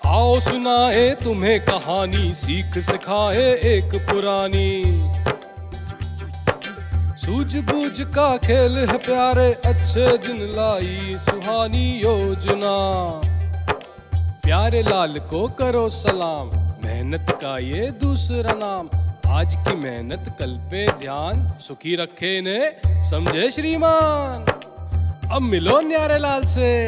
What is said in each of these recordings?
आओ सुनाए तुम्हें कहानी, सीख सिखाए एक पुरानी। सूझबूझ का खेल है प्यारे, अच्छे दिन लाई सुहानी योजना। प्यारे लाल को करो सलाम, मेहनत का ये दूसरा नाम। आज की मेहनत कल पे ध्यान, सुखी रखे ने समझे श्रीमान। अब मिलो न्यारे लाल से,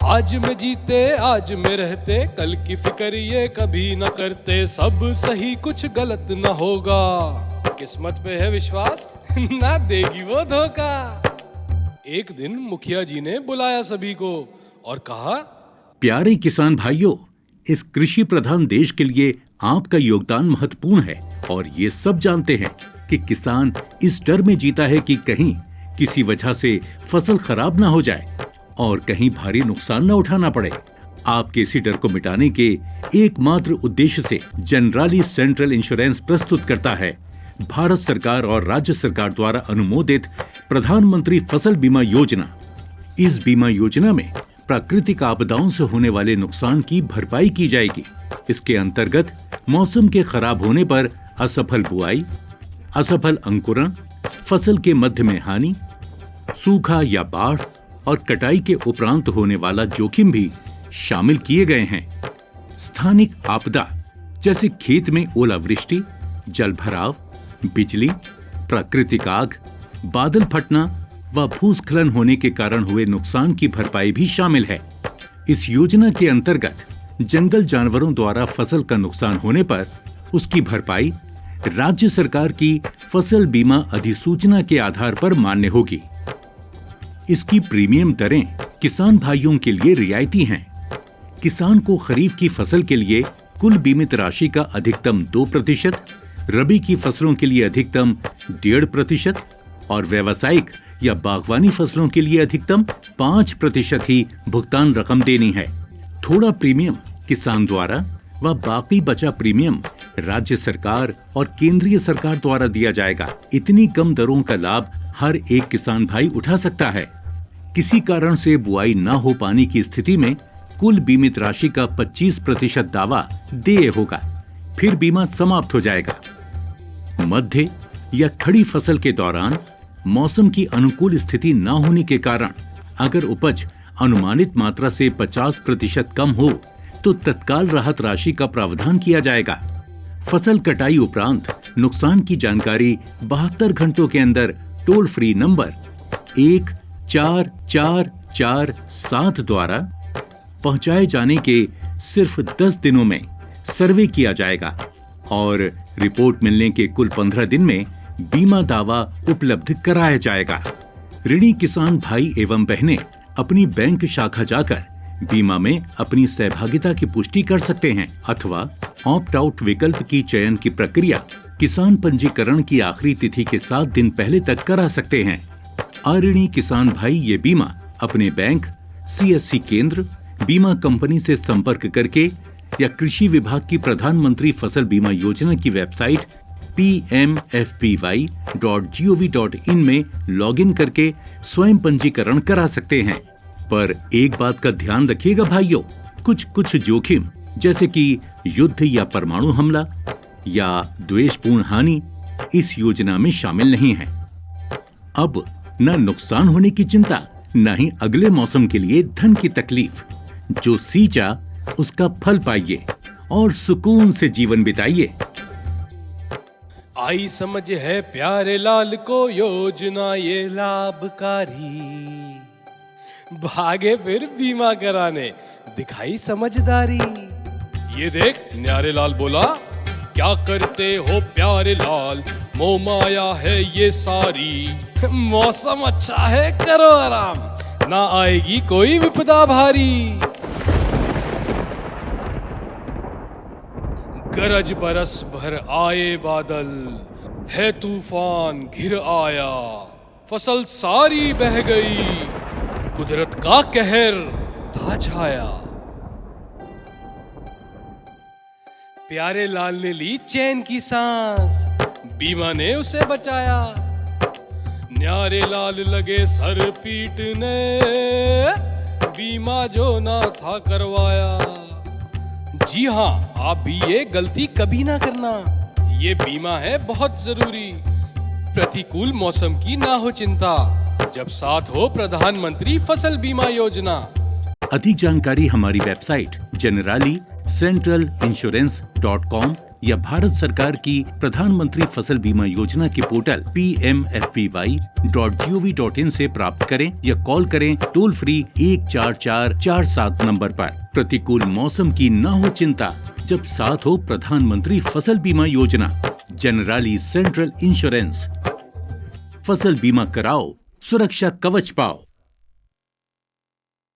आज में जीते आज में रहते, कल की फिक्र ये कभी न करते। सब सही कुछ गलत न होगा, किस्मत पे है विश्वास ना देगी वो धोखा। एक दिन मुखिया जी ने बुलाया सभी को और कहा, प्यारे किसान भाइयों, इस कृषि प्रधान देश के लिए आपका योगदान महत्वपूर्ण है और ये सब जानते हैं कि किसान इस डर में जीता है कि कहीं किसी वजह से फसल खराब ना हो जाए और कहीं भारी नुकसान न उठाना पड़े। आपके इसी डर को मिटाने के एकमात्र उद्देश्य से जनरली सेंट्रल इंश्योरेंस प्रस्तुत करता है भारत सरकार और राज्य सरकार द्वारा अनुमोदित प्रधानमंत्री फसल बीमा योजना। इस बीमा योजना में प्राकृतिक आपदाओं से होने वाले नुकसान की भरपाई की जाएगी। इसके अंतर्गत मौसम के खराब होने पर असफल बुआई, असफल अंकुरण, फसल के मध्य में हानि, सूखा या बाढ़ और कटाई के उपरांत होने वाला जोखिम भी शामिल किए गए हैं। स्थानिक आपदा जैसे खेत में ओलावृष्टि, जलभराव, बिजली, प्राकृतिक आग, बादल फटना व भूस्खलन होने के कारण हुए नुकसान की भरपाई भी शामिल है। इस योजना के अंतर्गत जंगल जानवरों द्वारा फसल का नुकसान होने पर उसकी भरपाई राज्य सरकार की फसल बीमा अधिसूचना के आधार पर मान्य होगी। इसकी प्रीमियम दरें किसान भाइयों के लिए रियायती हैं। किसान को खरीफ की फसल के लिए कुल बीमित राशि का अधिकतम 2%, रबी की फसलों के लिए अधिकतम 1.5% और व्यावसायिक या बागवानी फसलों के लिए अधिकतम 5% ही भुगतान रकम देनी है। थोड़ा प्रीमियम किसान द्वारा व बाकी बचा प्रीमियम राज्य सरकार और केंद्रीय सरकार द्वारा दिया जाएगा। इतनी कम दरों का लाभ हर एक किसान भाई उठा सकता है। किसी कारण से बुआई न हो पाने की स्थिति में कुल बीमित राशि का 25% दावा देय होगा, फिर बीमा समाप्त हो जाएगा। मध्य या खड़ी फसल के दौरान मौसम की अनुकूल स्थिति न होने के कारण अगर उपज अनुमानित मात्रा से 50% कम हो तो तत्काल राहत राशि का प्रावधान किया जाएगा। फसल कटाई उपरांत नुकसान की जानकारी 72 घंटों के अंदर टोल फ्री नंबर 14447 द्वारा पहुंचाए जाने के सिर्फ 10 दिनों में सर्वे किया जाएगा और रिपोर्ट मिलने के कुल 15 दिन में बीमा दावा उपलब्ध कराया जाएगा। ऋणी किसान भाई एवं बहनें अपनी बैंक शाखा जाकर बीमा में अपनी सहभागिता की पुष्टि कर सकते हैं अथवा ऑप्ट आउट विकल्प की चयन की प्रक्रिया किसान पंजीकरण की आखिरी तिथि के 7 दिन पहले तक करा सकते हैं। अऋणी किसान भाई ये बीमा अपने बैंक, CSC केंद्र, बीमा कंपनी से संपर्क करके या कृषि विभाग की प्रधानमंत्री फसल बीमा योजना की वेबसाइट pmfby.gov.in में लॉगिन करके स्वयं पंजीकरण करा सकते हैं। पर एक बात का ध्यान रखिएगा भाइयों, कुछ जोखिम जैसे कि युद्ध या परमाणु हमला या द्वेषपूर्ण हानि इस योजना में शामिल नहीं है। अब न नुकसान होने की चिंता, न ही अगले मौसम के लिए धन की तकलीफ। जो सींचा उसका फल पाइए और सुकून से जीवन बिताइए। आई समझ है प्यारे लाल को योजना ये लाभकारी, भागे फिर बीमा कराने, दिखाई समझदारी। ये देख न्यारे लाल बोला, क्या करते हो प्यारे लाल, मोह माया है ये सारी। मौसम अच्छा है करो आराम, ना आएगी कोई विपदा भारी। गरज बरस भर आए बादल, है तूफान घिर आया, फसल सारी बह गई, कुदरत का कहर था छाया। प्यारे लाल ने ली चैन की सांस, बीमा ने उसे बचाया। न्यारे लाल लगे सर पीटने, बीमा जो ना था करवाया। जी हाँ, आप भी ये गलती कभी ना करना। ये बीमा है बहुत जरूरी। प्रतिकूल मौसम की ना हो चिंता, जब साथ हो प्रधानमंत्री फसल बीमा योजना। अधिक जानकारी हमारी वेबसाइट generali-centralinsurance.com या भारत सरकार की प्रधानमंत्री फसल बीमा योजना के पोर्टल pmfby.gov.in से प्राप्त करें या कॉल करें टोल फ्री 14447 नंबर पर। प्रतिकूल मौसम की न हो चिंता, जब साथ हो प्रधानमंत्री फसल बीमा योजना। Generally central insurance. फसल बीमा कराओ, सुरक्षा कवच पाओ।